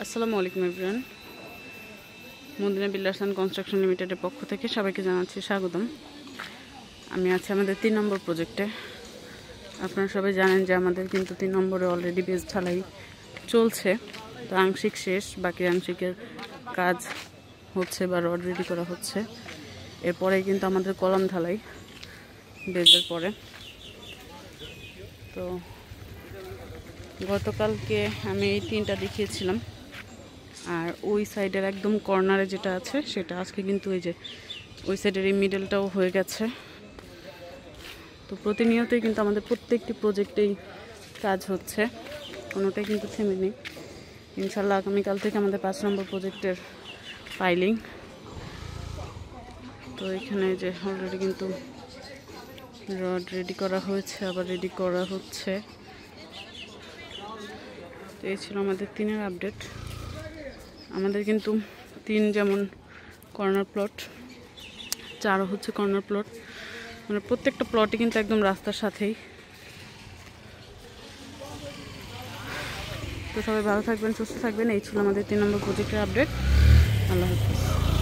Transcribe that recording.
আসসালামু আলাইকুম everyone. Madina builders and construction লিমিটেডের পক্ষ থেকে সবাইকে জানাচ্ছি স্বাগতম। আমি আছি আমাদের 3 নম্বর প্রজেক্টে। আপনারা সবাই জানেন যে আমাদের কিন্তু 3 নম্বরে অলরেডি বেস ঢালাই চলছে, তো আংশিক শেষ, বাকি আংশিকের কাজ হচ্ছে বা রড রেডি করা হচ্ছে। এরপরেই কিন্তু আমাদের কলাম ঢালাই বেজের পরে। তো গতকালকে আমি এই 3টা দেখিয়েছিলাম, আর ওই সাইডের একদম কর্নারে যেটা আছে সেটা আজকে কিন্তু এই যে ওই সাইডের এই মিডলটাও হয়ে গেছে। তো প্রতিনিয়তই কিন্তু আমাদের প্রত্যেকটি প্রজেক্টেই কাজ হচ্ছে, কোনোটাই কিন্তু থেমে নেই। ইনশাল্লাহ আগামীকাল থেকে আমাদের 5 নম্বর প্রজেক্টের ফাইলিং। তো এখানে যে অলরেডি কিন্তু রড রেডি করা হয়েছে, আবার রেডি করা হচ্ছে। তো এই ছিল আমাদের 3-এর আপডেট। আমাদের কিন্তু 3 যেমন কর্নার প্লট, 4 হচ্ছে কর্নার প্লট, মানে প্রত্যেকটা প্লটই কিন্তু একদম রাস্তার সাথেই। তো সবাই ভালো থাকবেন, সুস্থ থাকবেন। এই ছিল আমাদের 3 নম্বর প্রজেক্টের আপডেট। আল্লাহ হাফিজ।